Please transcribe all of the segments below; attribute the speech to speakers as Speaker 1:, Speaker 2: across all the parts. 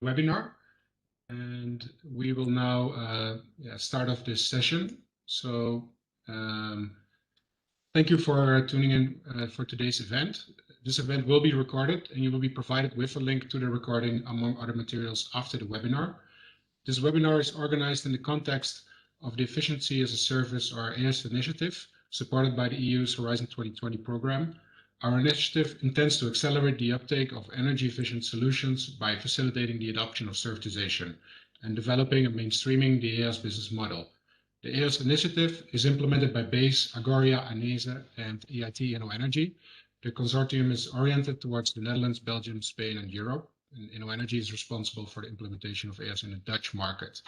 Speaker 1: webinar, and we will now start off this session. So thank you for tuning in for today's event. This event will be recorded, and you will be provided with a link to the recording among other materials after the webinar. This webinar is organized in the context of the Efficiency as a Service, or EaaS initiative, supported by the EU's Horizon 2020 program. Our initiative intends to accelerate the uptake of energy-efficient solutions by facilitating the adoption of servitization and developing and mainstreaming the EaaS business model. The EaaS initiative is implemented by BASE, Agoria, EaaS, and EIT InnoEnergy. The consortium is oriented towards the Netherlands, Belgium, Spain, and Europe. And InnoEnergy is responsible for the implementation of EaaS in the Dutch market.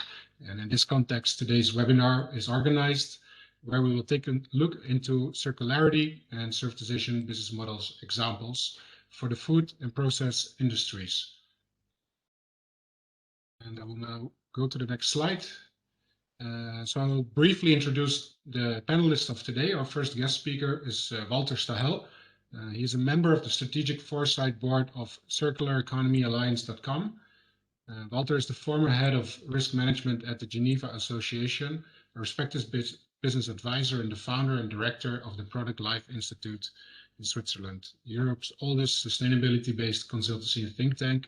Speaker 1: And in this context, today's webinar is organized where we will take a look into circularity and servitization business models examples for the food and process industries. And I will now go to the next slide. So I will briefly introduce the panelists of today. Our first guest speaker is Walter Stahel. He is a member of the Strategic Foresight Board of CircularEconomyAlliance.com. Walter is the former head of risk management at the Geneva Association, a respected business advisor and the founder and director of the Product Life Institute in Switzerland, Europe's oldest sustainability-based consultancy and think tank.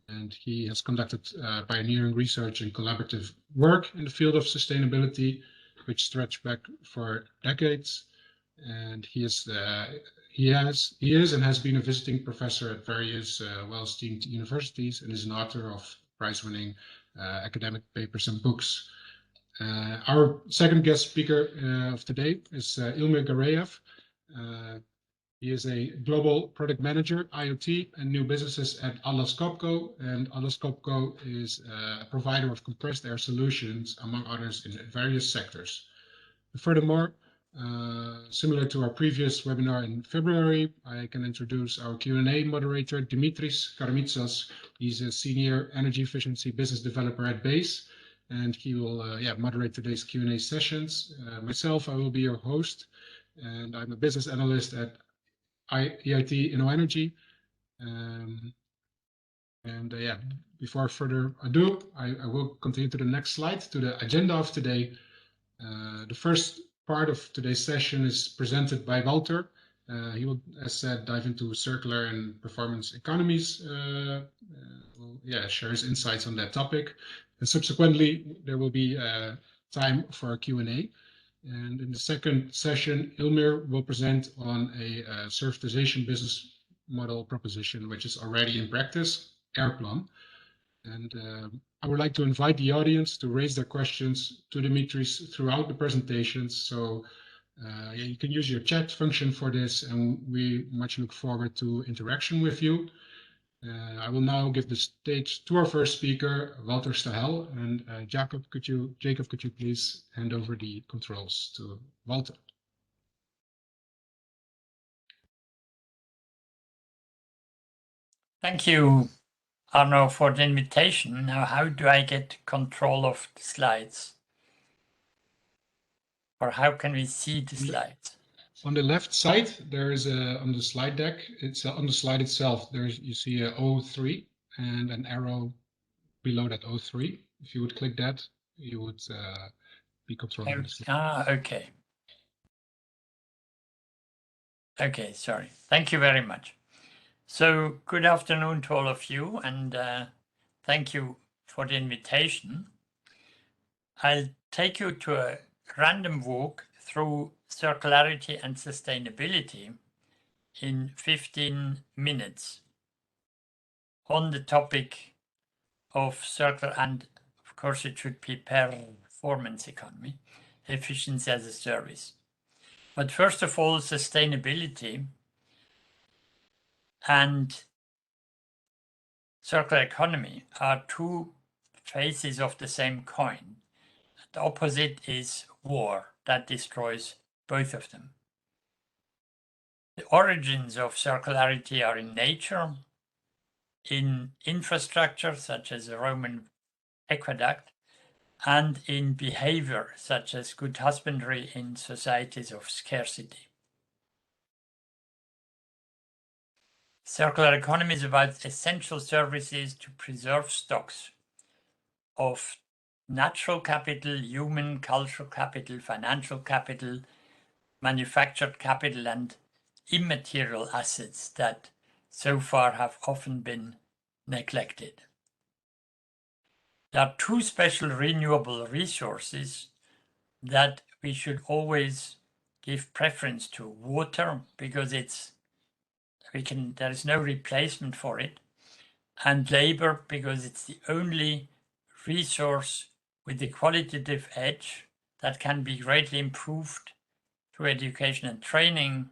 Speaker 1: And he has conducted pioneering research and collaborative work in the field of sustainability, which stretch back for decades. And he is and has been a visiting professor at various well-esteemed universities and is an author of prize-winning academic papers and books. Our second guest speaker of today is Ilmir Gareev. He is a global product manager, IoT, and new businesses at Atlas Copco. And Atlas Copco is a provider of compressed air solutions, among others, in various sectors. Furthermore, similar to our previous webinar in February, I can introduce our Q&A moderator, Dimitris Karamitsas. He's a senior energy efficiency business developer at BASE, and he will moderate today's Q&A sessions. Myself, I will be your host, and I'm a business analyst at EIT InnoEnergy. Before further ado, I will continue to the next slide, to the agenda of today. The first part of today's session is presented by Walter. He will, as said, dive into circular and performance economies. Share his insights on that topic. And subsequently, there will be time for a Q&A. And in the second session, Ilmir will present on a servitization business model proposition, which is already in practice, Airplan. And I would like to invite the audience to raise their questions to Dimitris throughout the presentations. So you can use your chat function for this, and we much look forward to interaction with you. I will now give the stage to our first speaker, Walter Stahel. And Jacob, could you please hand over the controls to Walter?
Speaker 2: Thank you, Arno, for the invitation. Now, how do I get control of the slides? Or how can we see the slides?
Speaker 1: On the left side, there is on the slide deck, it's on the slide itself, you see a 03 and an arrow below that 03. If you would click that, you would be controlling the slide.
Speaker 2: Okay. Okay, sorry. Thank you very much. So good afternoon to all of you, and thank you for the invitation. I'll take you to a random walk through circularity and sustainability in 15 minutes on the topic of circular, and of course it should be performance economy, efficiency as a service. But first of all, sustainability and circular economy are two faces of the same coin. The opposite is war that destroys both of them. The origins of circularity are in nature, in infrastructure such as the Roman aqueduct, and in behavior such as good husbandry in societies of scarcity. Circular economy is about essential services to preserve stocks of natural capital, human, cultural capital, financial capital, manufactured capital, and immaterial assets that so far have often been neglected. There are two special renewable resources that we should always give preference to. Water, because there is no replacement for it, and labor, because it's the only resource with the qualitative edge that can be greatly improved through education and training,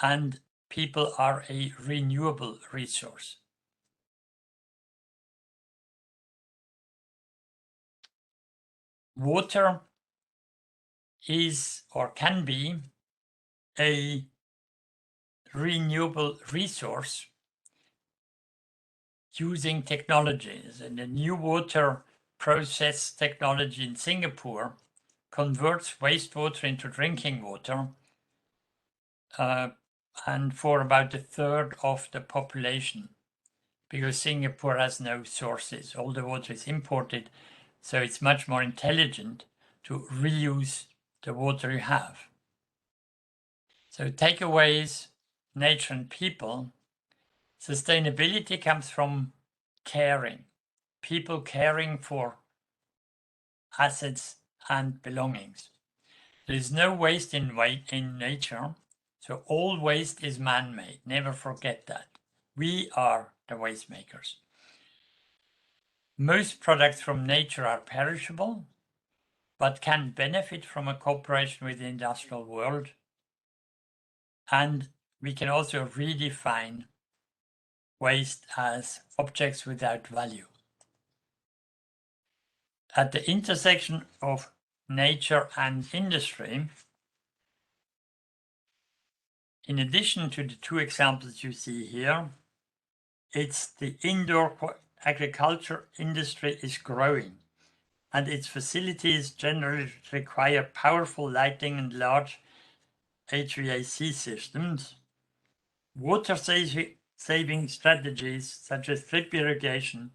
Speaker 2: and people are a renewable resource. Water is or can be a renewable resource using technologies, and the new water process technology in Singapore converts wastewater into drinking water, and for about a third of the population, because Singapore has no sources. All the water is imported, so it's much more intelligent to reuse the water you have. So takeaways, nature and people. Sustainability comes from caring, people caring for assets and belongings. There is no waste in nature, so all waste is man-made. Never forget that. We are the waste makers. Most products from nature are perishable, but can benefit from a cooperation with the industrial world. And we can also redefine waste as objects without value. At the intersection of nature and industry, in addition to the two examples you see here, it's the indoor agriculture industry is growing, and its facilities generally require powerful lighting and large HVAC systems. Water saving strategies such as drip irrigation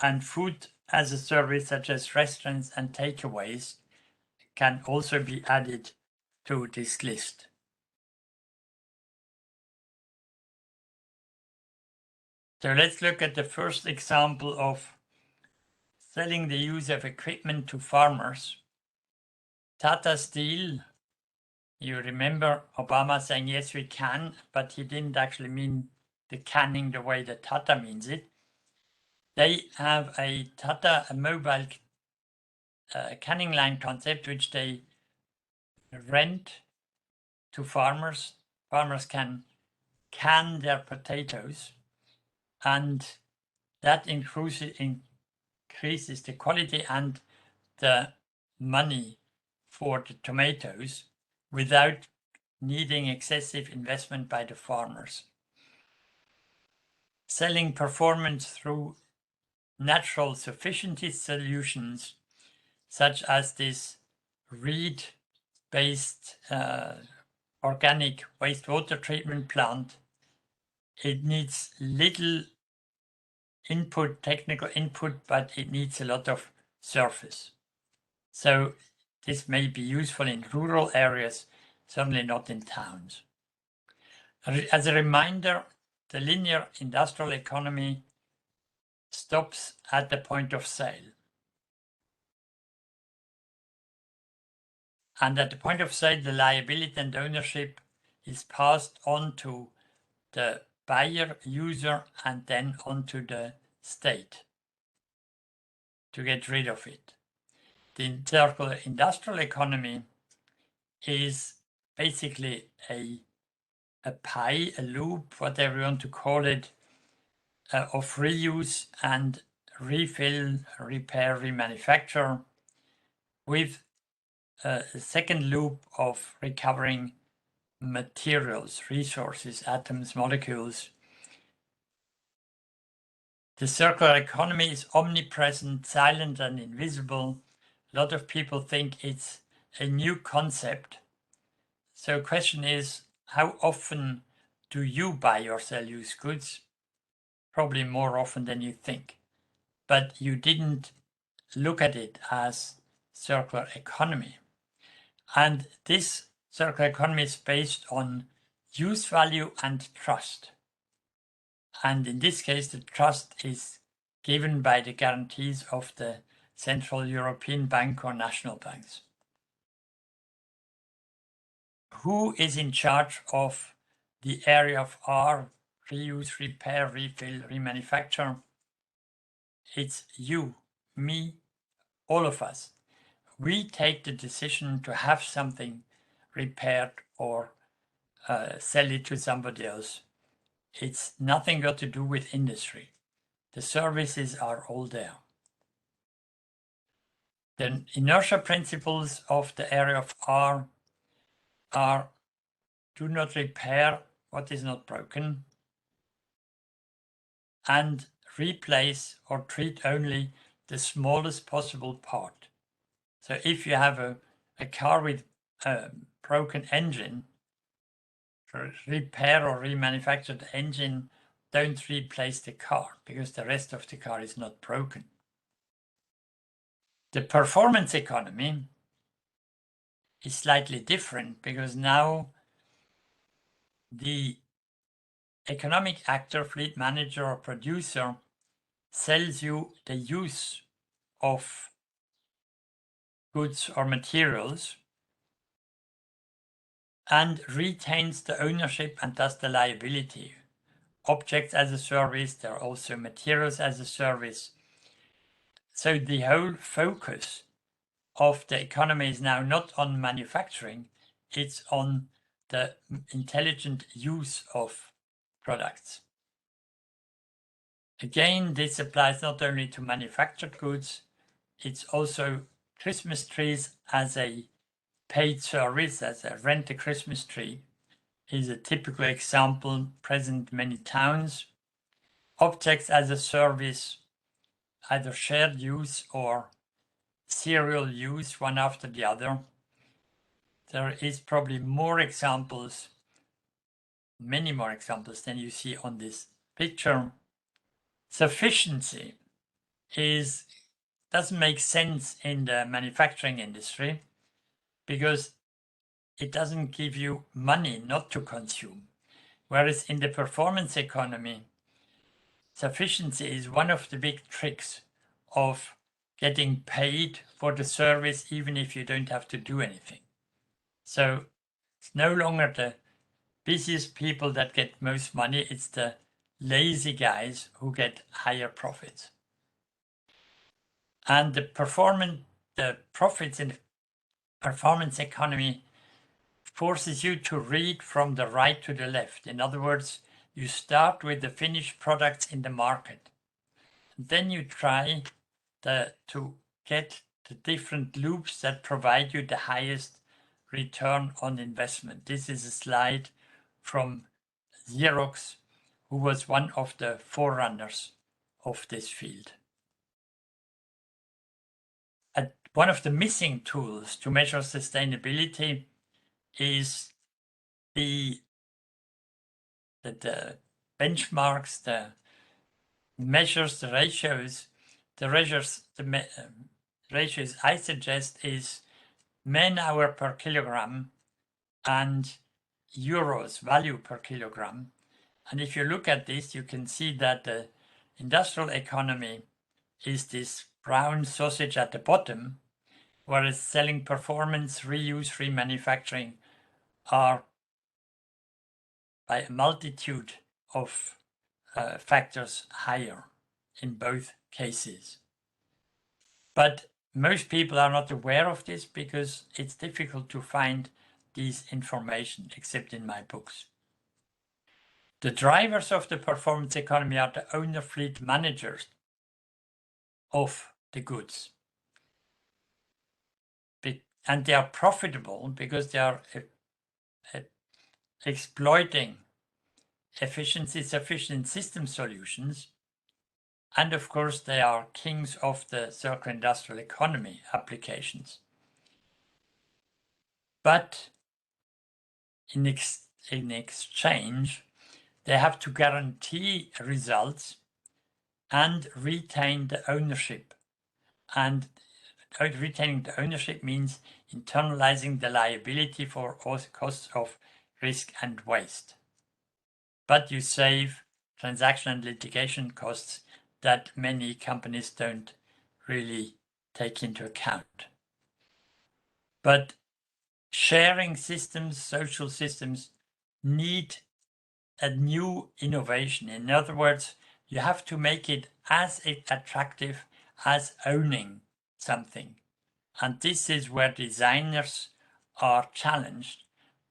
Speaker 2: and food as a service such as restaurants and takeaways can also be added to this list. So let's look at the first example of selling the use of equipment to farmers. Tata Steel, you remember Obama saying, yes, we can, but he didn't actually mean the canning the way that Tata means it. They have a mobile canning line concept, which they rent to farmers. Farmers can can their potatoes, and that increases the quality and the money for the tomatoes without needing excessive investment by the farmers. Selling performance through natural sufficiency solutions, such as this reed-based organic wastewater treatment plant. It needs little input, technical input, but it needs a lot of surface. So this may be useful in rural areas, certainly not in towns. As a reminder, the linear industrial economy stops at the point of sale. And at the point of sale, the liability and ownership is passed on to the buyer, user, and then onto the state to get rid of it. The circular industrial economy is basically a pie, a loop, whatever you want to call it, of reuse and refill, repair, remanufacture, with a second loop of recovering materials, resources, atoms, molecules. The circular economy is omnipresent, silent, and invisible. A lot of people think it's a new concept. So the question is, how often do you buy or sell used goods? Probably more often than you think. But you didn't look at it as circular economy. And this circular economy is based on use value and trust. And in this case, the trust is given by the guarantees of the Central European Bank or national banks. Who is in charge of the area of R, reuse, repair, refill, remanufacture? It's you, me, all of us. We take the decision to have something repaired or sell it to somebody else. It's nothing got to do with industry. The services are all there. The inertia principles of the area of R are: do not repair what is not broken, and replace or treat only the smallest possible part. So if you have a car with a broken engine, repair or remanufacture the engine, don't replace the car because the rest of the car is not broken. The performance economy is slightly different because now the economic actor, fleet manager or producer sells you the use of goods or materials and retains the ownership and thus the liability. Objects as a service, there are also materials as a service. So the whole focus of the economy is now not on manufacturing, it's on the intelligent use of products. Again, this applies not only to manufactured goods, it's also Christmas trees as a paid service, as a rent a Christmas tree, is a typical example present in many towns. Objects as a service, either shared use or serial use, one after the other. There is probably more examples, many more examples than you see on this picture. Sufficiency doesn't make sense in the manufacturing industry because it doesn't give you money not to consume. Whereas in the performance economy, sufficiency is one of the big tricks of getting paid for the service even if you don't have to do anything. So it's no longer the busiest people that get most money, it's the lazy guys who get higher profits. And the profits in the performance economy forces you to read from the right to the left. In other words, you start with the finished products in the market. Then you try to get the different loops that provide you the highest return on investment. This is a slide from Xerox, who was one of the forerunners of this field. One of the missing tools to measure sustainability is the benchmarks, the measures, the ratios. The ratios I suggest is man-hour per kilogram and euros value per kilogram. And if you look at this, you can see that the industrial economy is this brown sausage at the bottom, whereas selling performance, reuse, remanufacturing are by a multitude of factors higher in both cases. But most people are not aware of this because it's difficult to find these information except in my books. The drivers of the performance economy are the owner fleet managers of the goods. And they are profitable because they are exploiting efficiency-sufficient system solutions. And of course, they are kings of the circular industrial economy applications. But in exchange, they have to guarantee results and retain the ownership. And retaining the ownership means internalizing the liability for all costs of risk and waste. But you save transaction and litigation costs that many companies don't really take into account. But sharing systems, social systems, need a new innovation. In other words, you have to make it as attractive as owning something. And this is where designers are challenged,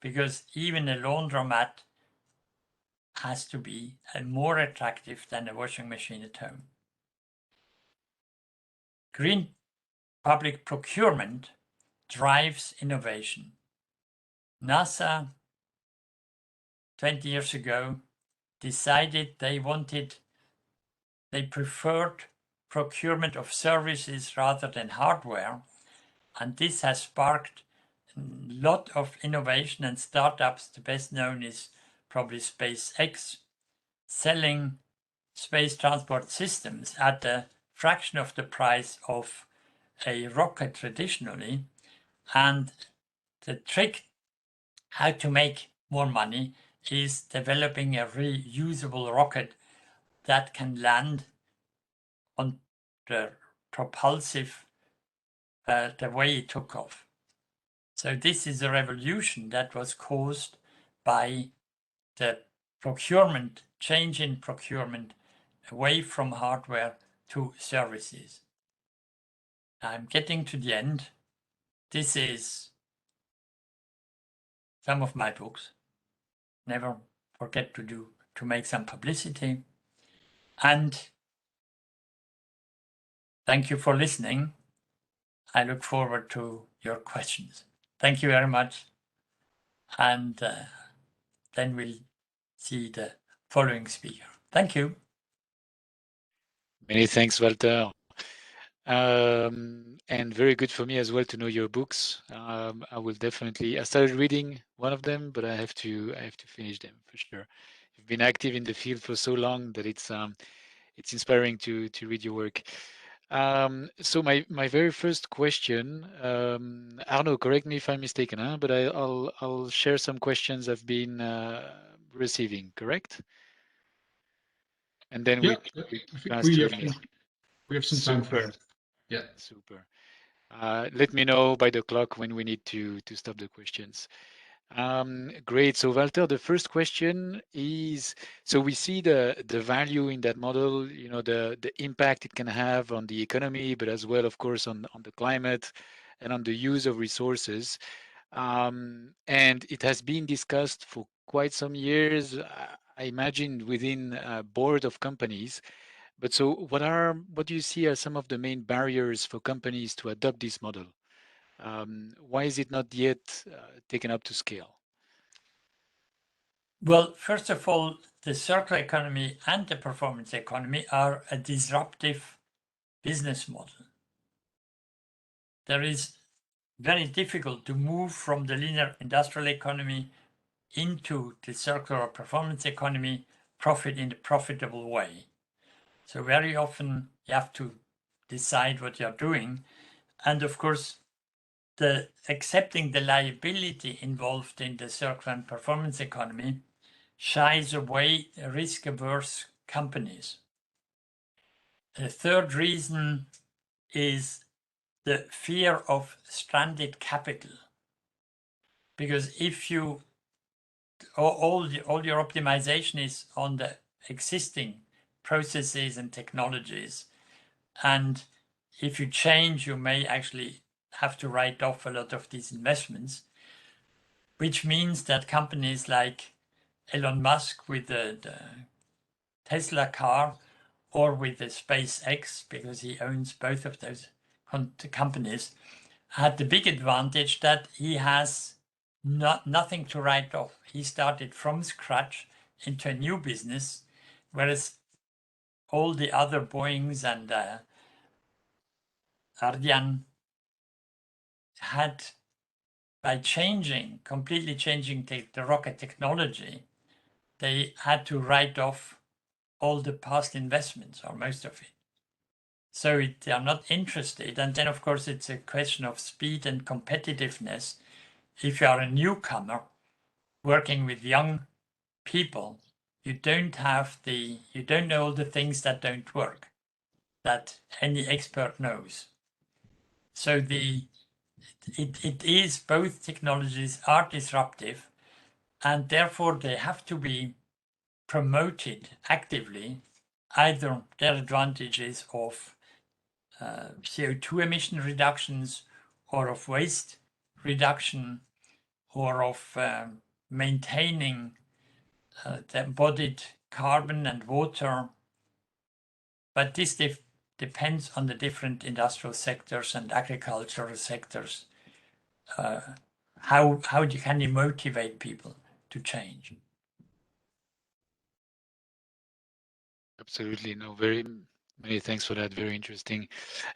Speaker 2: because even a laundromat has to be more attractive than a washing machine at home. Green public procurement drives innovation. NASA 20 years ago decided they preferred procurement of services rather than hardware, and this has sparked a lot of innovation and startups. The best known is probably SpaceX, selling space transport systems at a fraction of the price of a rocket traditionally. And the trick how to make more money is developing a reusable rocket that can land on the propulsive the way it took off. So this is a revolution that was caused by the procurement, change in procurement away from hardware to services. I'm getting to the end. This is some of my books. Never forget to make some publicity. And thank you for listening. I look forward to your questions. Thank you very much. And then we'll see the following speaker. Thank you.
Speaker 3: Many thanks, Walter. And very good for me as well to know your books. I will definitely. I started reading one of them, but I have to finish them for sure. You've been active in the field for so long that it's inspiring to read your work. So my very first question, Arno, correct me if I'm mistaken, but I'll share some questions I've been receiving. Correct? And then
Speaker 1: Yeah,
Speaker 3: we
Speaker 1: I think
Speaker 3: pass
Speaker 1: we
Speaker 3: to
Speaker 1: have some time for that. Yeah.
Speaker 3: Super. Let me know by the clock when we need to stop the questions. Great. So Walter, the first question is, so we see the value in that model, you know, the impact it can have on the economy, but as well, of course, on the climate and on the use of resources. And it has been discussed for quite some years, I imagine, within a board of companies. But so what do you see are some of the main barriers for companies to adopt this model? Why is it not yet taken up to scale?
Speaker 2: Well, first of all, the circular economy and the performance economy are a disruptive business model. There is very difficult to move from the linear industrial economy into the circular performance economy, profit in a profitable way. So very often you have to decide what you're doing. And of course, the accepting the liability involved in the circular and performance economy shies away risk-averse companies. The third reason is the fear of stranded capital. Because if you all your optimization is on the existing processes and technologies, and if you change, you may actually have to write off a lot of these investments, which means that companies like Elon Musk with the Tesla car or with the SpaceX, because he owns both of those companies, had the big advantage that he has nothing to write off. He started from scratch into a new business, whereas all the other Boeings and Ardian had, by completely changing the rocket technology, they had to write off all the past investments or most of it. So they are not interested. And then, of course, it's a question of speed and competitiveness. If you are a newcomer working with young people, you don't know all the things that don't work, that any expert knows. So it is, both technologies are disruptive, and therefore they have to be promoted actively, either their advantages of CO2 emission reductions or of waste reduction or of maintaining the embodied carbon and water. But this depends on the different industrial sectors and agricultural sectors. How can you motivate people to change?
Speaker 3: Absolutely. No, very many thanks for that. Very interesting.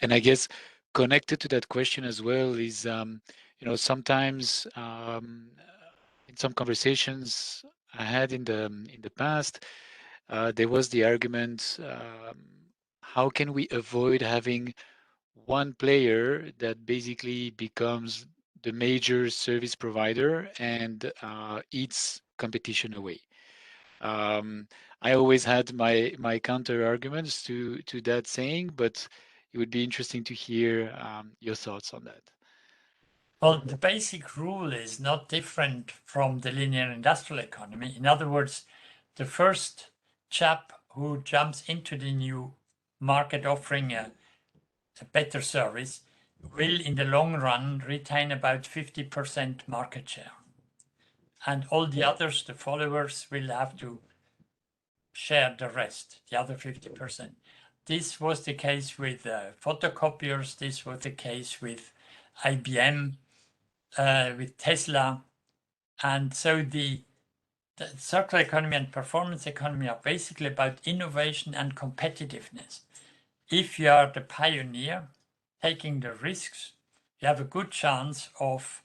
Speaker 3: And I guess connected to that question as well is, sometimes in some conversations I had in the past, there was the argument, how can we avoid having one player that basically becomes the major service provider and eats competition away? I always had my counter arguments to that saying, but it would be interesting to hear your thoughts on that.
Speaker 2: Well, the basic rule is not different from the linear industrial economy. In other words, the first chap who jumps into the new market offering a better service will, in the long run, retain about 50% market share. And all the others, the followers, will have to share the rest, the other 50%. This was the case with photocopiers. This was the case with IBM, with Tesla. And so the circular economy and performance economy are basically about innovation and competitiveness. If you are the pioneer taking the risks, you have a good chance of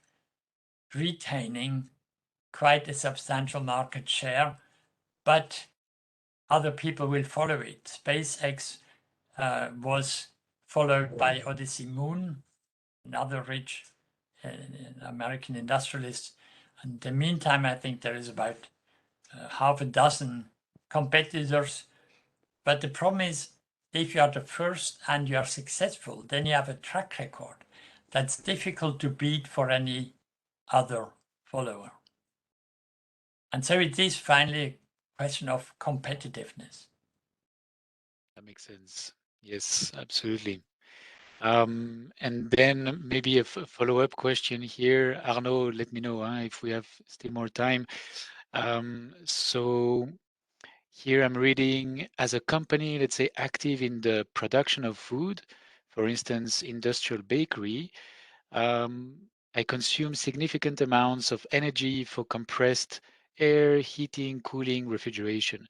Speaker 2: retaining quite a substantial market share, but other people will follow it. SpaceX was followed by Odyssey Moon, another rich American industrialist. In the meantime, I think there is about half a dozen competitors. But the problem is, if you are the first and you are successful, then you have a track record that's difficult to beat for any other follower. And so it is finally a question of competitiveness.
Speaker 3: That makes sense. Yes, absolutely. And then maybe a follow-up question here. Arnaud, let me know if we have still more time. So here I'm reading, as a company, let's say active in the production of food, for instance, industrial bakery, I consume significant amounts of energy for compressed air, heating, cooling, refrigeration.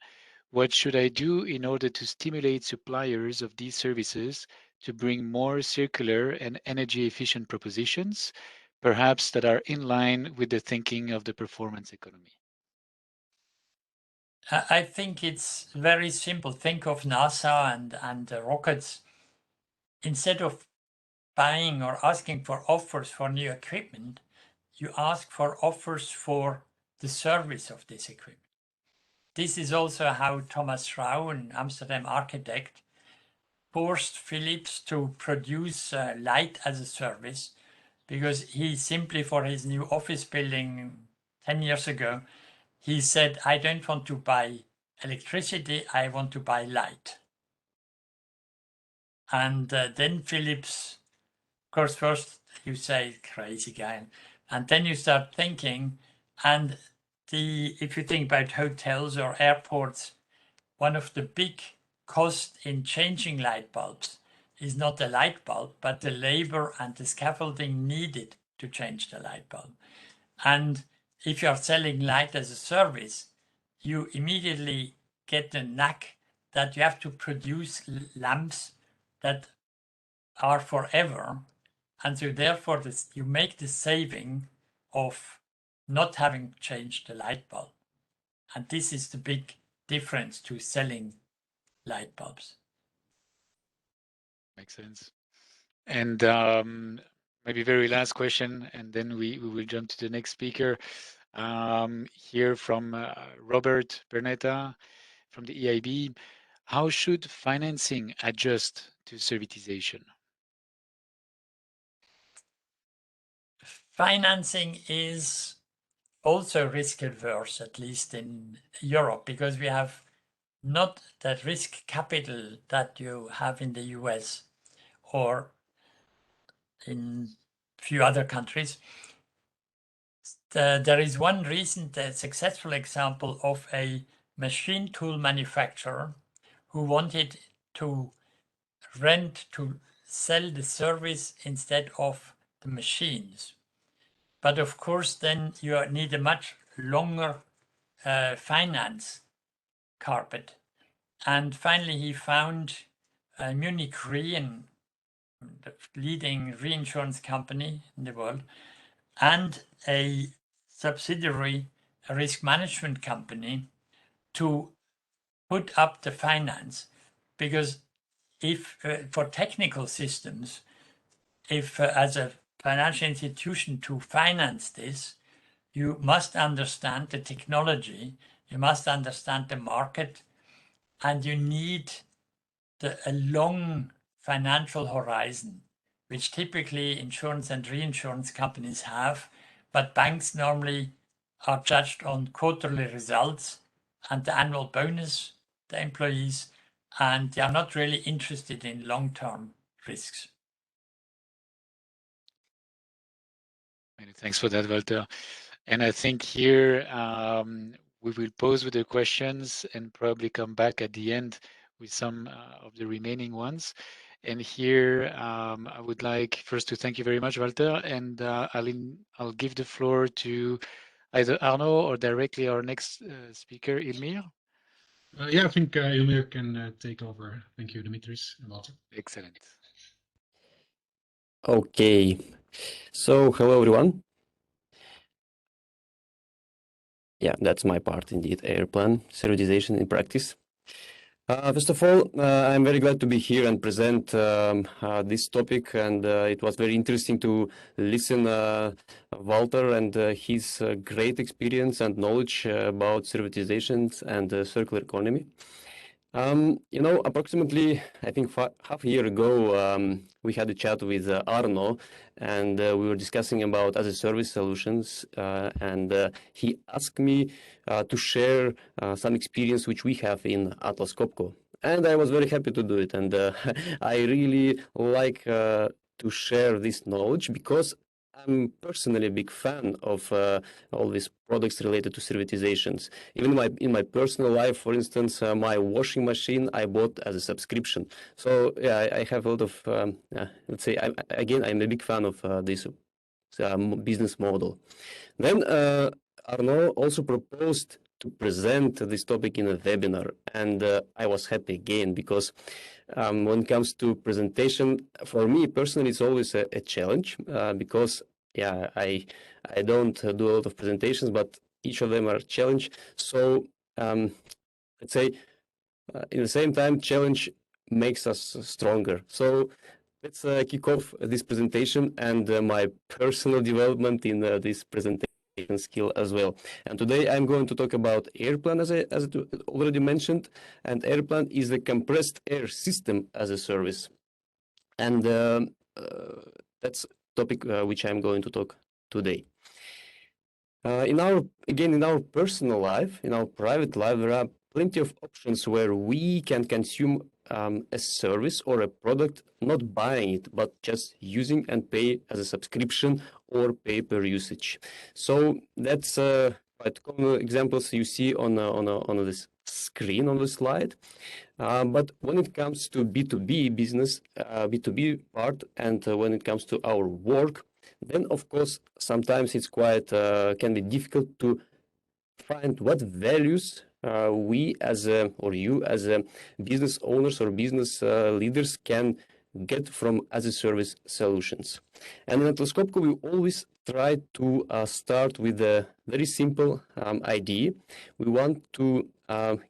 Speaker 3: What should I do in order to stimulate suppliers of these services to bring more circular and energy efficient propositions, perhaps that are in line with the thinking of the performance economy?
Speaker 2: I think it's very simple. Think of NASA and the rockets. Instead of buying or asking for offers for new equipment, you ask for offers for the service of this equipment. This is also how Thomas Rau, an Amsterdam architect, forced Philips to produce light as a service, because he simply, for his new office building 10 years ago, he said, I don't want to buy electricity, I want to buy light. And then Philips, of course, first you say, crazy guy. And then you start thinking, and if you think about hotels or airports, one of the big costs in changing light bulbs is not the light bulb, but the labor and the scaffolding needed to change the light bulb. And if you are selling light as a service, you immediately get the knack that you have to produce lamps that are forever. And so therefore you make the saving of not having changed the light bulb. And this is the big difference to selling light bulbs.
Speaker 3: Makes sense. And maybe very last question, and then we will jump to the next speaker. Here from Robert Bernetta from the EIB. How should financing adjust to servitization?
Speaker 2: Financing is also risk averse, at least in Europe, because we have not that risk capital that you have in the US or in few other countries. There is one recent successful example of a machine tool manufacturer who wanted to sell the service instead of the machines. But of course, then you need a much longer finance carpet. And finally, he found Munich Re, the leading reinsurance company in the world, and a subsidiary, a risk management company, to put up the finance. Because if for technical systems, if as a financial institution to finance this, you must understand the technology, you must understand the market, and you need a long financial horizon, which typically insurance and reinsurance companies have, but banks normally are judged on quarterly results and the annual bonus, the employees, and they are not really interested in long-term risks.
Speaker 3: Many thanks for that, Walter. And I think here we will pause with the questions and probably come back at the end with some of the remaining ones. And here I would like first to thank you very much, Walter, and I'll give the floor to either Arno or directly our next speaker, Ilmir.
Speaker 1: Yeah, I think Ilmir can take over. Thank you, Dimitris and Walter.
Speaker 3: Excellent.
Speaker 4: Okay, so hello everyone. Yeah, that's my part indeed, Airplan, Servitization in practice. First of all, I'm very glad to be here and present this topic, and it was very interesting to listen Walter and his great experience and knowledge about servitizations and circular economy. You know, approximately, I think half a year ago, we had a chat with Arno, and we were discussing about as a service solutions, and he asked me to share some experience which we have in Atlas Copco. And I was very happy to do it, and I really like to share this knowledge because I'm personally a big fan of all these products related to servitizations. Even in my personal life, for instance, my washing machine I bought as a subscription. So yeah, I have a lot of, let's say, I'm a big fan of this business model. Then Arnaud also proposed to present this topic in a webinar, and I was happy again because when it comes to presentation, for me personally, it's always a challenge because yeah, I don't do a lot of presentations, but each of them are a challenge. So let's say in the same time, challenge makes us stronger. So let's kick off this presentation and my personal development in this presentation skill as well. And today I'm going to talk about Airplan as I already mentioned, and Airplan is a compressed air system as a service. And that's topic which I'm going to talk today. In our personal life, in our private life, there are plenty of options where we can consume a service or a product, not buying it, but just using and pay as a subscription or pay per usage. So that's quite common examples you see on this screen on the slide. But when it comes to B2B business, B2B part, and when it comes to our work, then of course sometimes it's quite can be difficult to find what values we as or you as business owners or business leaders can get from as-a-service solutions. And in Atlas Copco, we always try to start with a very simple idea. We want to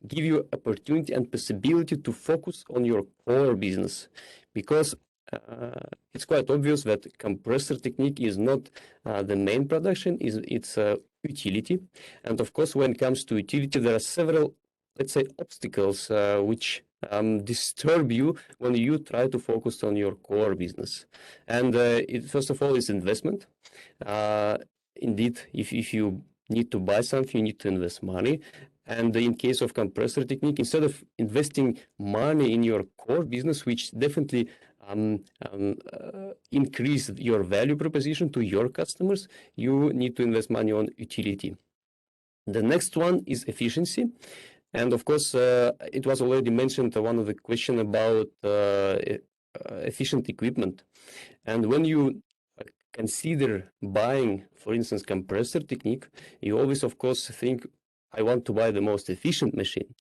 Speaker 4: give you opportunity and possibility to focus on your core business, because it's quite obvious that compressor technique is not the main production, it's utility. And of course, when it comes to utility, there are several, let's say, obstacles which disturb you when you try to focus on your core business. And first of all, is investment. Indeed, if you need to buy something, you need to invest money. And in case of compressor technique, instead of investing money in your core business, which definitely increase your value proposition to your customers, you need to invest money on utility. The next one is efficiency. And of course, it was already mentioned, one of the question about efficient equipment. And when you consider buying, for instance, compressor technique, you always, of course, think, I want to buy the most efficient machine.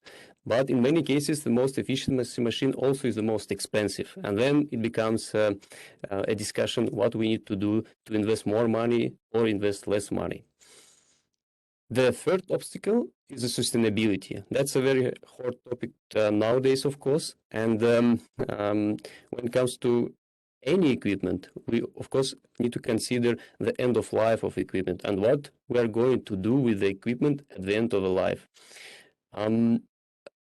Speaker 4: But in many cases, the most efficient machine also is the most expensive. And then it becomes a discussion what we need to do to invest more money or invest less money. The third obstacle is the sustainability. That's a very hot topic nowadays, of course. And when it comes to any equipment, we of course need to consider the end of life of equipment and what we are going to do with the equipment at the end of the life.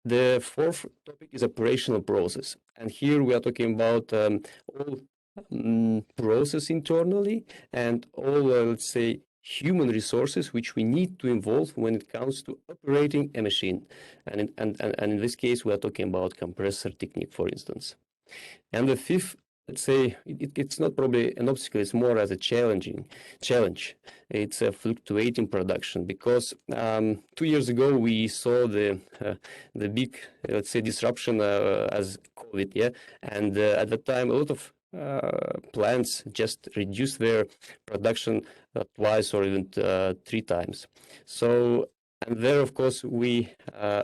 Speaker 4: The fourth topic is operational process. And here we are talking about all process internally and all, let's say, human resources which we need to involve when it comes to operating a machine. And in this case, we are talking about compressor technique, for instance. And the fifth, let's say, it's not probably an obstacle, it's more as a challenge. It's a fluctuating production, because 2 years ago we saw the big, let's say, disruption as COVID, yeah, and at that time a lot of plants just reduced their production twice or even 3 times. So, and there, of course, we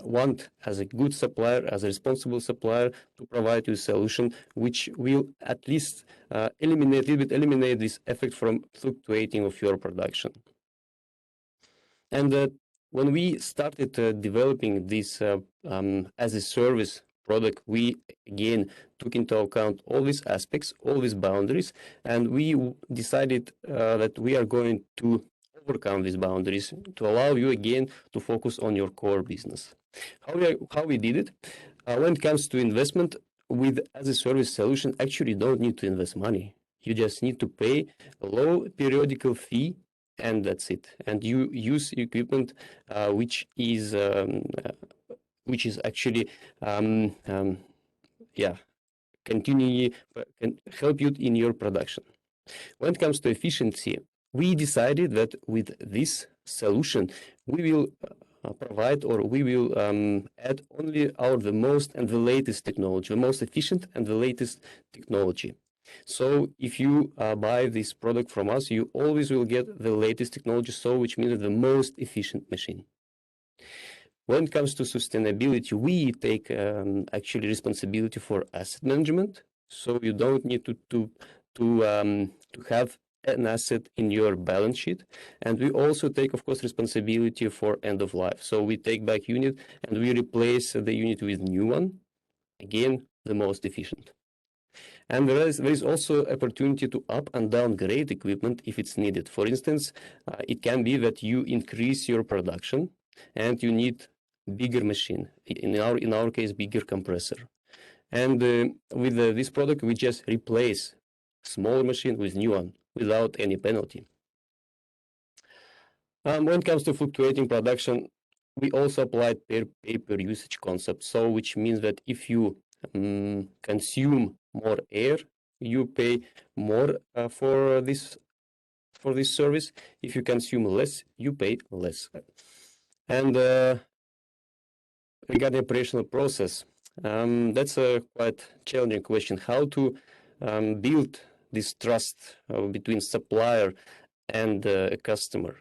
Speaker 4: want, as a good supplier, as a responsible supplier, to provide you a solution which will at least eliminate this effect from fluctuating of your production. And when we started developing this as a service product, we again took into account all these aspects, all these boundaries, and we decided that we are going to overcome these boundaries to allow you again to focus on your core business. How we did it? When it comes to investment, with as a service solution, actually you don't need to invest money. You just need to pay a low periodical fee, and that's it. And you use equipment which is actually continually can help you in your production. When it comes to efficiency, we decided that with this solution, we will provide, or we will add only the most and the latest technology, the most efficient and the latest technology. So if you buy this product from us, you always will get the latest technology, so which means the most efficient machine. When it comes to sustainability, we take actually responsibility for asset management. So you don't need to have an asset in your balance sheet. And we also take, of course, responsibility for end of life. So we take back unit and we replace the unit with new one. Again, the most efficient. And there is also opportunity to up and downgrade equipment if it's needed. For instance, it can be that you increase your production and you need bigger machine. In our case, bigger compressor. And with this product, we just replace small machine with new one without any penalty. When it comes to fluctuating production, we also applied pay-per usage concept. So, which means that if you consume more air, you pay more for this service. If you consume less, you pay less. And regarding operational process, that's a quite challenging question. How to build this trust between supplier and a customer?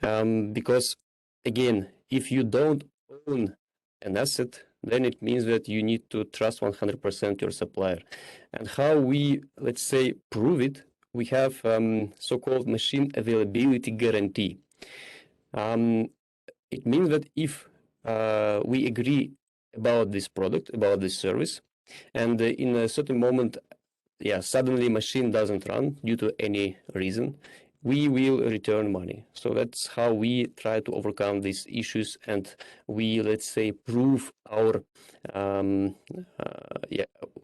Speaker 4: Because again, if you don't own an asset, then it means that you need to trust 100% your supplier. And how we, let's say, prove it, we have so-called machine availability guarantee. It means that if we agree about this product, about this service, and in a certain moment, suddenly machine doesn't run due to any reason, we will return money. So that's how we try to overcome these issues, and we, let's say, prove our,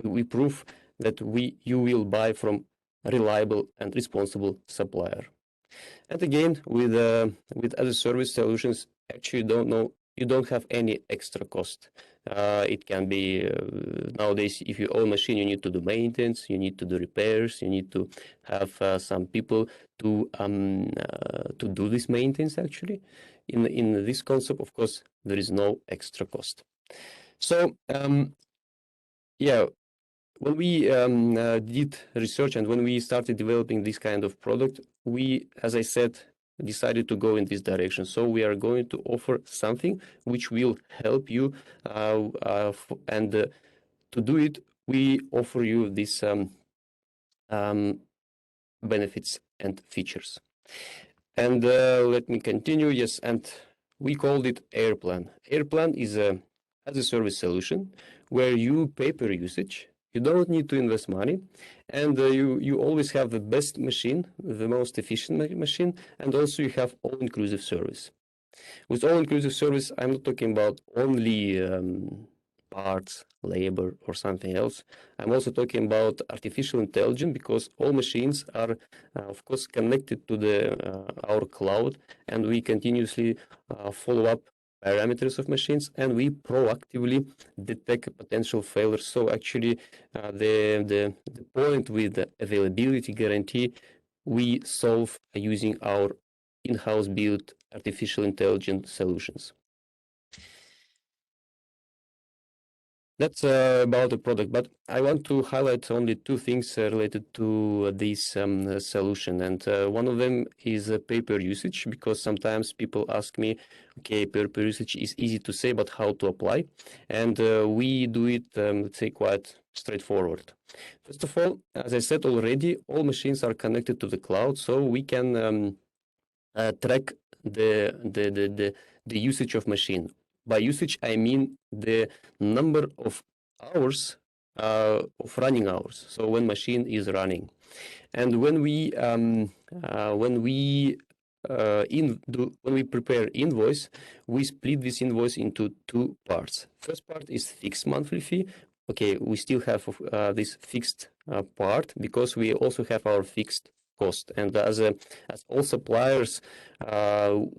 Speaker 4: we prove that you will buy from a reliable and responsible supplier. And again, with other service solutions, actually you don't have any extra cost. It can be nowadays, if you own a machine, you need to do maintenance, you need to do repairs, you need to have some people to do this maintenance. Actually, in this concept, of course, there is no extra cost. So when we did research and when we started developing this kind of product, we, as I said, decided to go in this direction. So we are going to offer something which will help you, and to do it, we offer you these benefits and features. And let me continue. Yes, and we called it AirPlan. AirPlan is as a service solution where you pay per usage. You don't need to invest money, and you always have the best machine, the most efficient machine, and also you have all-inclusive service. With all-inclusive service, I'm not talking about only parts, labor, or something else. I'm also talking about artificial intelligence, because all machines are, of course, connected to our cloud, and we continuously follow up parameters of machines, and we proactively detect potential failures. So actually, the point with the availability guarantee, we solve using our in-house built artificial intelligence solutions. That's about the product, but I want to highlight only two things related to this solution, and one of them is pay-per usage, because sometimes people ask me, okay, pay-per usage is easy to say, but how to apply? And we do it, let's say, quite straightforward. First of all, as I said already, all machines are connected to the cloud, so we can track the usage of machine. By usage, I mean the number of hours of running hours. So when machine is running, and when we prepare invoice, we split this invoice into two parts. First part is fixed monthly fee. Okay, we still have this fixed part because we also have our fixed cost, and as all suppliers,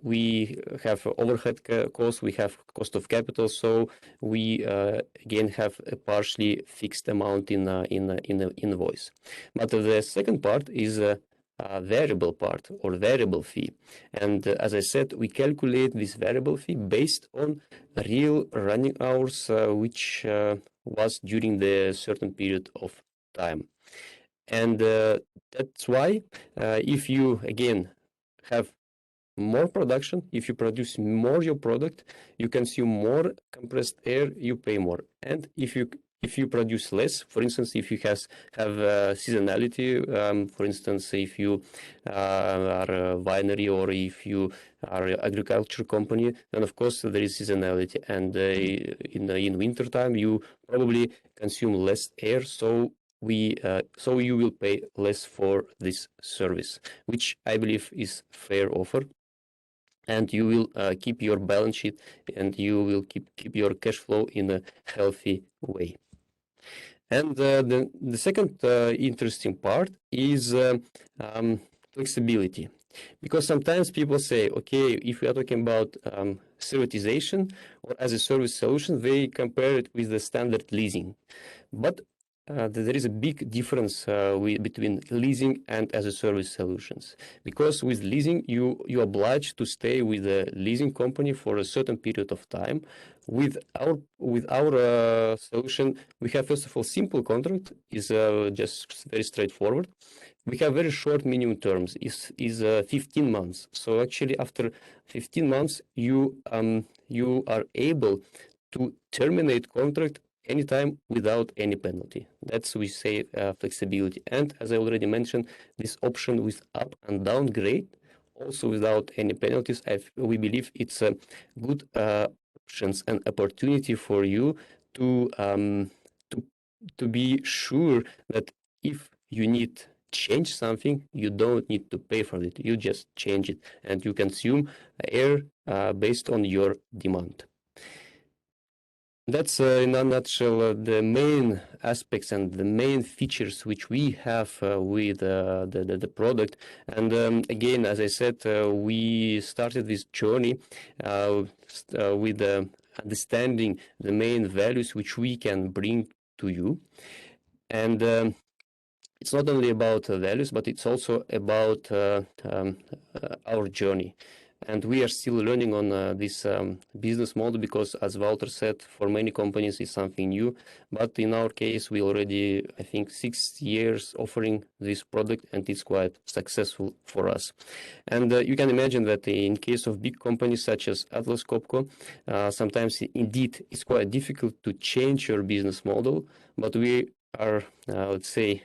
Speaker 4: we have overhead cost, we have cost of capital, so we again have a partially fixed amount in the invoice. But the second part is a variable part or variable fee, and as I said, we calculate this variable fee based on real running hours, which was during the certain period of time. And that's why if you again have more production, if you produce more your product, you consume more compressed air, you pay more. And if you produce less, for instance, if you have seasonality, for instance, if you are a winery or if you are an agriculture company, then of course there is seasonality, and in winter time you probably consume less air, so you will pay less for this service, which I believe is fair offer, and you will keep your balance sheet, and you will keep your cash flow in a healthy way. And the second interesting part is flexibility, because sometimes people say, okay, if we are talking about servitization or as a service solution, they compare it with the standard leasing, but there is a big difference between leasing and as a service solutions, because with leasing you obliged to stay with a leasing company for a certain period of time. With our solution, we have first of all simple contract, is just very straightforward. We have very short minimum terms, is 15 months. So actually after 15 months you are able to terminate contract anytime without any penalty. That's we say flexibility. And as I already mentioned, this option with up and downgrade, also without any penalties, we believe it's a good options and opportunity for you to be sure that if you need change something, you don't need to pay for it. You just change it, and you consume air based on your demand. That's in a nutshell the main aspects and the main features which we have with the product. And again, as I said, we started this journey with understanding the main values which we can bring to you. And it's not only about values, but it's also about our journey. And we are still learning on this business model because, as Walter said, for many companies it's something new. But in our case, we already, I think, 6 years offering this product, and it's quite successful for us. And you can imagine that in case of big companies such as Atlas Copco, sometimes indeed it's quite difficult to change your business model. But we are, let's say,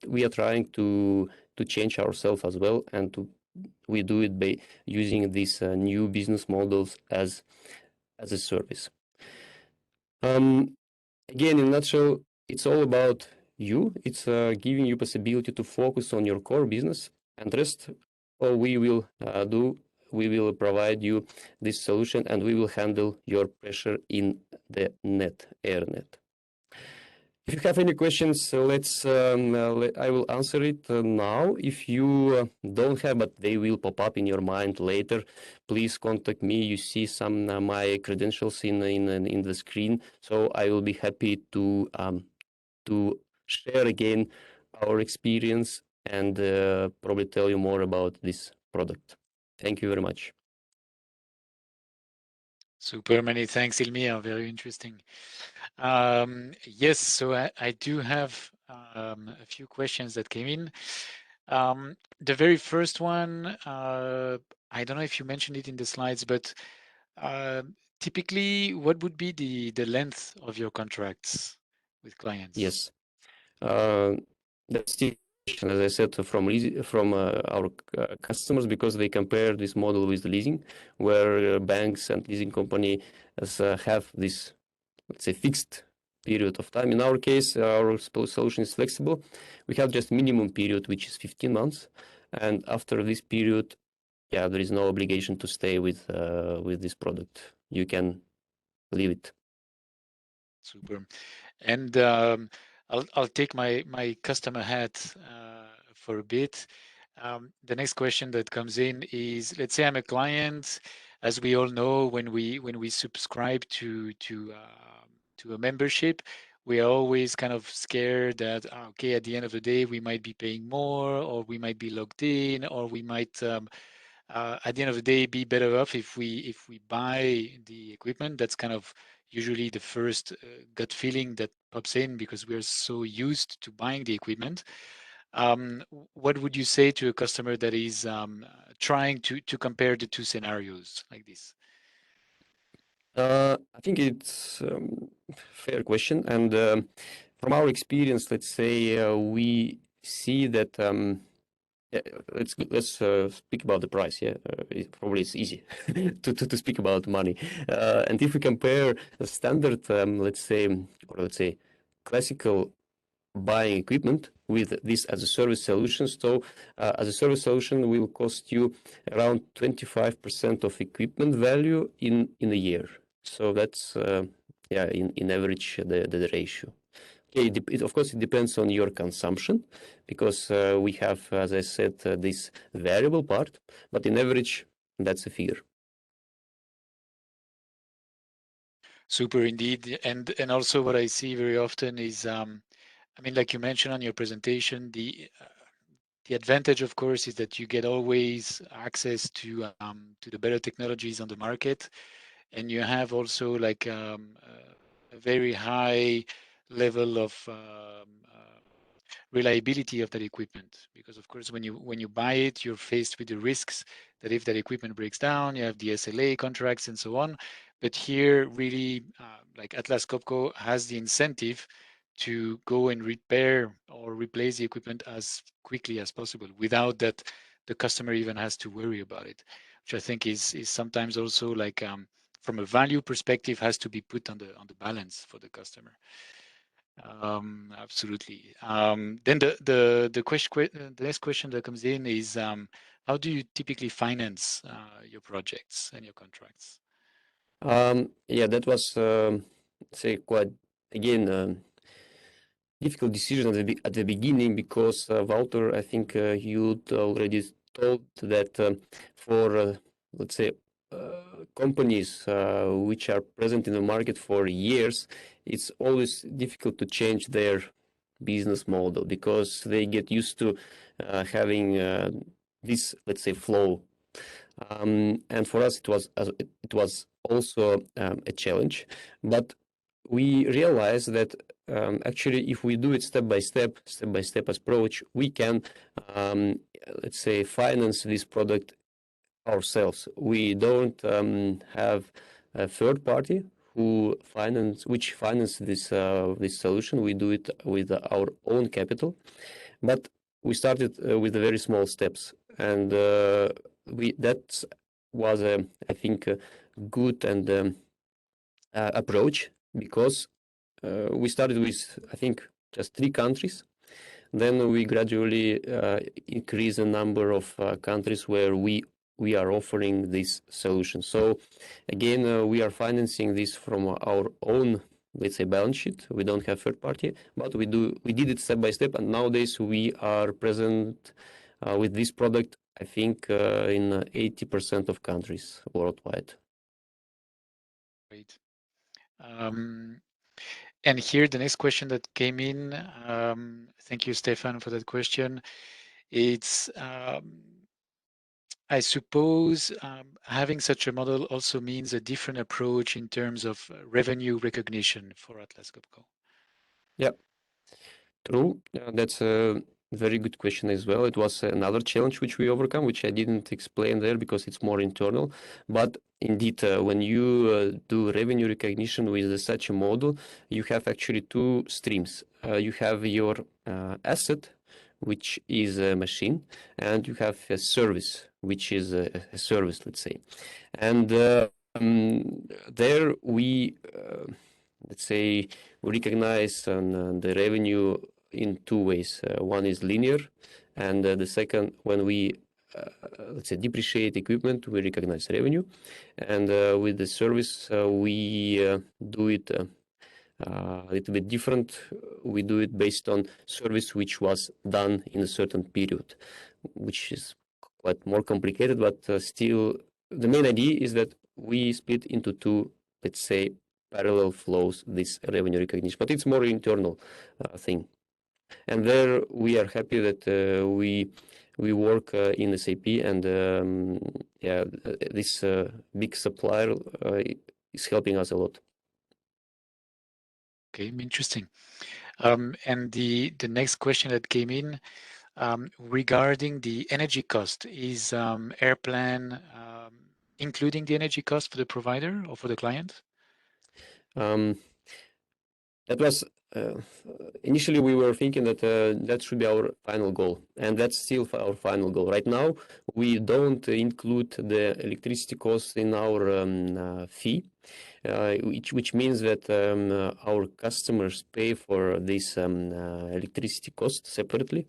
Speaker 4: we are trying to change ourselves as well, and we do it by using these new business models as a service. Again, in a nutshell, it's all about you. It's giving you possibility to focus on your core business, and rest all we will do. We will provide you this solution, and we will handle your pressure in the net, air net. If you have any questions, I will answer it now. If you don't have, but they will pop up in your mind later, please contact me. You see some my credentials in the screen, so I will be happy to share again our experience and probably tell you more about this product. Thank you very much.
Speaker 3: Super, many thanks, Ilmir. Very interesting. Yes, so I do have a few questions that came in. The very first one, I don't know if you mentioned it in the slides, but typically, what would be the length of your contracts with clients?
Speaker 4: Yes, that's the question, as I said, from our customers, because they compare this model with leasing, where banks and leasing companies have this, let's say, fixed period of time. In our case, our solution is flexible. We have just minimum period, which is 15 months, and after this period, yeah, there is no obligation to stay with this product. You can leave it.
Speaker 3: Super. And I'll take my customer hat for a bit. The next question that comes in is, let's say I'm a client. As we all know, when we subscribe to a membership, we are always kind of scared that okay, at the end of the day, we might be paying more, or we might be locked in, or we might at the end of the day be better off if we buy the equipment. That's kind of usually the first gut feeling that pops in because we're so used to buying the equipment. What would you say to a customer that is trying to compare the two scenarios like this?
Speaker 4: I think it's a fair question, and from our experience, let's say we see that. Let's speak about the price. Yeah, probably it's easy to speak about money. And if we compare a standard, let's say, classical buying equipment with this as a service solution, so as a service solution will cost you around 25% of equipment value in a year. So that's yeah, in average the ratio. Okay, of course, it depends on your consumption, because we have, as I said, this variable part, but in average, that's a figure.
Speaker 3: Super indeed. And also what I see very often is, I mean, like you mentioned on your presentation, the advantage, of course, is that you get always access to the better technologies on the market, and you have also like a very high level of reliability of that equipment, because of course when you buy it, you're faced with the risks that if that equipment breaks down, you have the SLA contracts and so on. But here, really, like Atlas Copco has the incentive to go and repair or replace the equipment as quickly as possible, without that the customer even has to worry about it, which I think is sometimes also like from a value perspective has to be put on the balance for the customer. Absolutely. Then the next question that comes in is how do you typically finance your projects and your contracts?
Speaker 4: Yeah, that was say quite again difficult decision at the beginning, because Walter, I think you already told that for let's say companies which are present in the market for years, it's always difficult to change their business model, because they get used to having this, let's say, flow. And for us, it was also a challenge, but we realized that actually, if we do it step by step approach, we can, let's say, finance this product ourselves. We don't have a third party which finance this solution. We do it with our own capital, but we started with the very small steps, and that was I think a good and approach, because we started with, I think, just 3 countries. Then we gradually increase the number of countries where we are offering this solution. So again, we are financing this from our own, let's say, balance sheet. We don't have third party, but we did it step by step, and nowadays we are present with this product, I think, in 80% of countries worldwide.
Speaker 3: Great. And here the next question that came in, thank you, Stefan, for that question. It's, I suppose, having such a model also means a different approach in terms of revenue recognition for Atlas Copco.
Speaker 4: Yeah, true. That's a very good question as well. It was another challenge which we overcome, which I didn't explain there because it's more internal. But indeed, when you do revenue recognition with such a model, you have actually 2 streams. You have your asset, which is a machine, and you have a service, which is a service, let's say. And there we, let's say, we recognize the revenue in 2 ways. One is linear, and the second, when we let's say depreciate equipment, we recognize revenue. And with the service, we do it a little bit different. We do it based on service which was done in a certain period, which is quite more complicated, but still the main idea is that we split into 2, let's say, parallel flows, this revenue recognition, but it's more internal thing. And there we are happy that we work in SAP, and yeah, this big supplier is helping us a lot.
Speaker 3: Okay, interesting. And the next question that came in regarding the energy cost, is Airplan including the energy cost for the provider or for the client?
Speaker 4: That was initially we were thinking that that should be our final goal, and that's still our final goal. Right now, we don't include the electricity costs in our fee, which means that our customers pay for this electricity cost separately,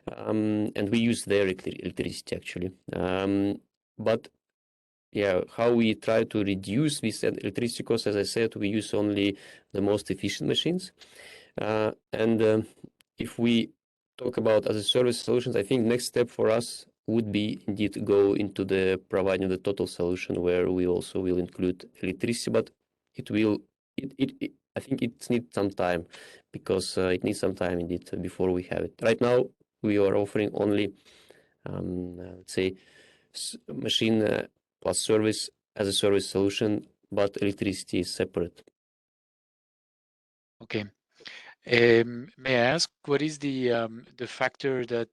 Speaker 4: and we use their electricity actually. But yeah, how we try to reduce this electricity cost, as I said, we use only the most efficient machines. And if we talk about as a service solutions, I think next step for us would be indeed to go into the providing the total solution, where we also will include electricity, but I think it needs some time, because it needs some time indeed before we have it. Right now, we are offering only, let's say, machine plus service as a service solution, but electricity is separate.
Speaker 3: Okay. May I ask what is the factor that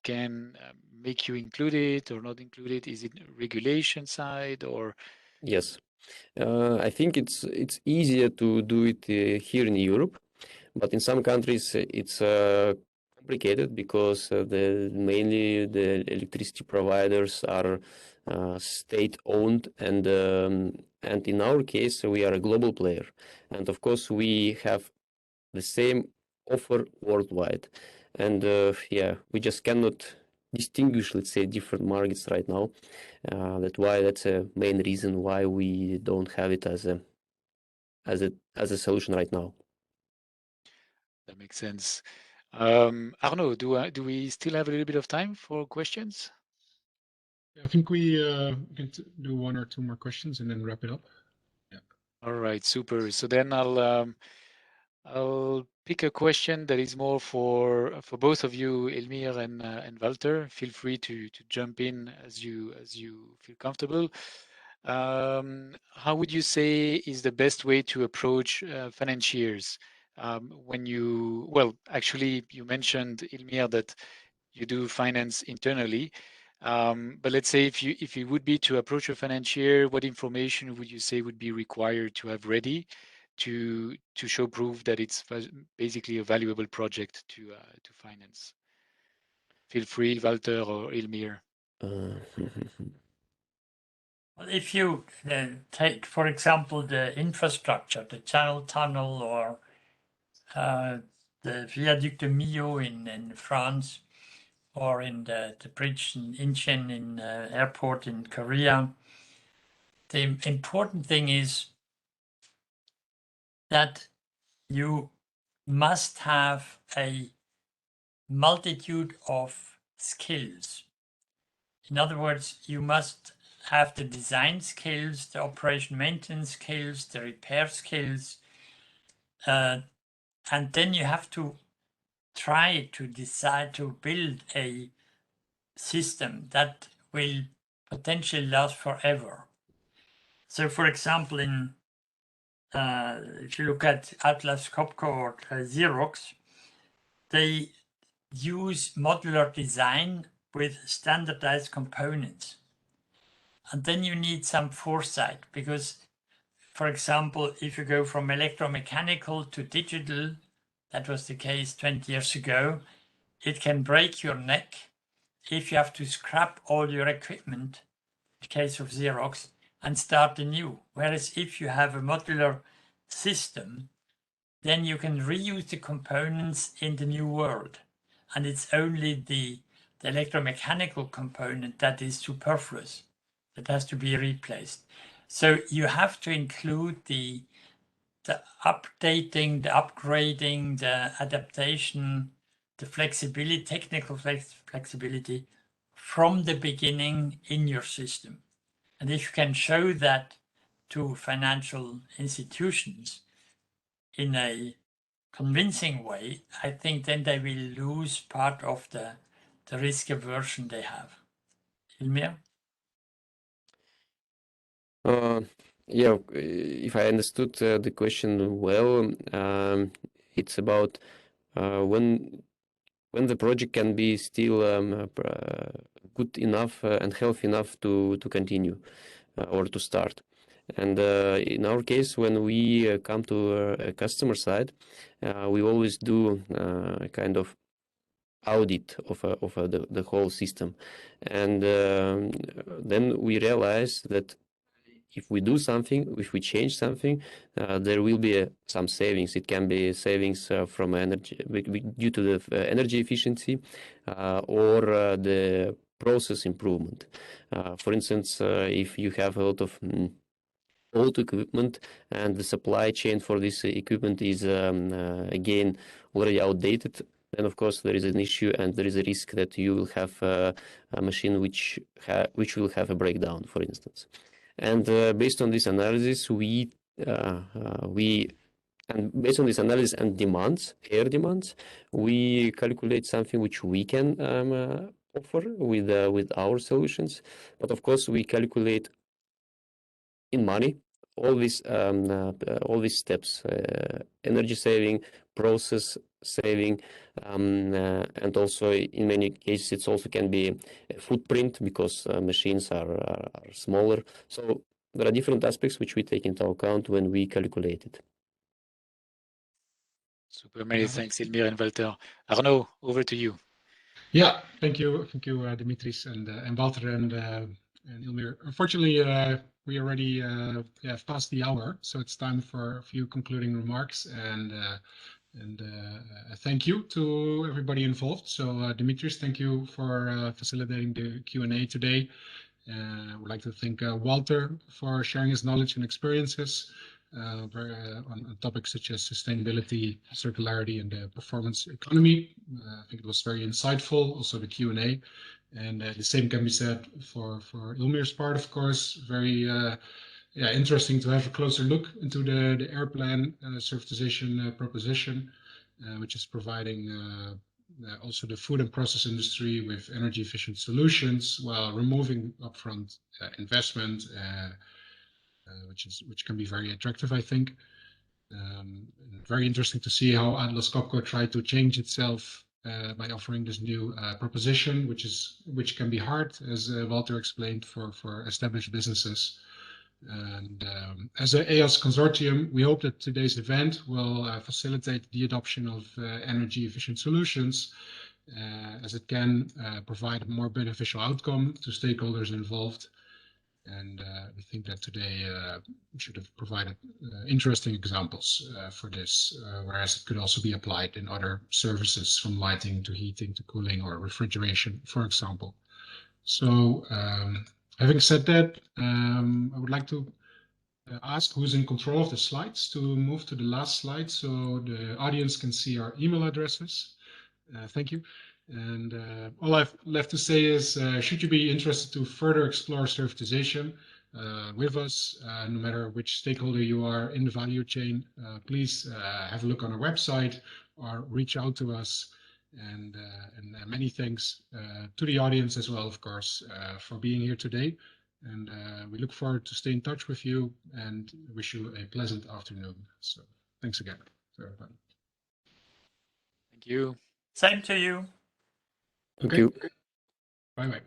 Speaker 3: can make you include it or not include it? Is it regulation side or?
Speaker 4: Yes, I think it's easier to do it here in Europe, but in some countries it's complicated because mainly the electricity providers are state-owned, and in our case we are a global player, and of course we have the same offer worldwide, and yeah, we just cannot distinguish, let's say, different markets right now. That's a main reason why we don't have it as a solution right now.
Speaker 3: That makes sense. Arnaud, do we still have a little bit of time for questions?
Speaker 1: I think we can do one or two more questions and then wrap it up. Yeah.
Speaker 3: All right, super. So then I'll pick a question that is more for both of you, Elmir and Walter. Feel free to jump in as you feel comfortable. How would you say is the best way to approach financiers when you, well, actually you mentioned, Elmir, that you do finance internally. But let's say if you would be to approach a financier, what information would you say would be required to have ready to show proof that it's basically a valuable project to finance? Feel free, Walter or Elmir.
Speaker 2: Well, if you take, for example, the infrastructure, the Channel Tunnel or the Viaduc de Millau in France, or in the bridge in Incheon in airport in Korea, the important thing is that you must have a multitude of skills. In other words, you must have the design skills, the operation maintenance skills, the repair skills, and then you have to try to decide to build a system that will potentially last forever. So, for example, if you look at Atlas Copco or Xerox, they use modular design with standardized components. And then you need some foresight because, for example, if you go from electromechanical to digital, that was the case 20 years ago, it can break your neck if you have to scrap all your equipment, in the case of Xerox, and start anew. Whereas if you have a modular system, then you can reuse the components in the new world. And it's only the electromechanical component that is superfluous, that has to be replaced. So you have to include the updating, the upgrading, the adaptation, the flexibility, technical flexibility from the beginning in your system. And if you can show that to financial institutions in a convincing way, I think then they will lose part of the risk aversion they have. Ilmir?
Speaker 4: Yeah, if I understood the question well, it's about when the project can be still good enough and healthy enough to continue or to start. And in our case, when we come to a customer side, we always do a kind of audit of the whole system, and then we realize that if we do something, if we change something, there will be some savings. It can be savings from energy due to the energy efficiency or the process improvement. For instance, if you have a lot of old equipment and the supply chain for this equipment is again already outdated, then of course there is an issue and there is a risk that you will have a machine which will have a breakdown, for instance. And based on this analysis, and based on this analysis and demands, air demands, we calculate something which we can offer with our solutions. But of course, we calculate in money all these steps: energy saving, process saving, and also in many cases it also can be a footprint because machines are smaller. So there are different aspects which we take into account when we calculate it.
Speaker 3: Super, many thanks, Ilmir and Walter. Arnaud, over to you.
Speaker 1: Yeah, thank you, Dimitris and Walter and Ilmir. Unfortunately, we already have passed the hour, so it's time for a few concluding remarks and thank you to everybody involved. So, Dimitris, thank you for facilitating the Q&A today. I would like to thank Walter for sharing his knowledge and experiences on topics such as sustainability, circularity, and the performance economy. I think it was very insightful, also the Q&A. And the same can be said for Ilmir's part, of course. Very interesting to have a closer look into the Airplan servitization proposition, which is providing also the food and process industry with energy efficient solutions while removing upfront investment, which can be very attractive, I think. Very interesting to see how Atlas Copco tried to change itself by offering this new proposition, which can be hard, as Walter explained, for established businesses. And as an EaaS consortium, we hope that today's event will facilitate the adoption of energy efficient solutions, as it can provide a more beneficial outcome to stakeholders involved. And we think that today we should have provided interesting examples for this, whereas it could also be applied in other services from lighting to heating to cooling or refrigeration, for example. So having said that, I would like to ask who's in control of the slides to move to the last slide so the audience can see our email addresses. Thank you. And all I've left to say is, should you be interested to further explore servitization with us, no matter which stakeholder you are in the value chain, please have a look on our website or reach out to us. And many thanks to the audience as well, of course, for being here today. And we look forward to stay in touch with you and wish you a pleasant afternoon. So thanks again to everybody.
Speaker 3: Thank you.
Speaker 2: Same to you.
Speaker 4: Thank you.
Speaker 1: Bye-bye.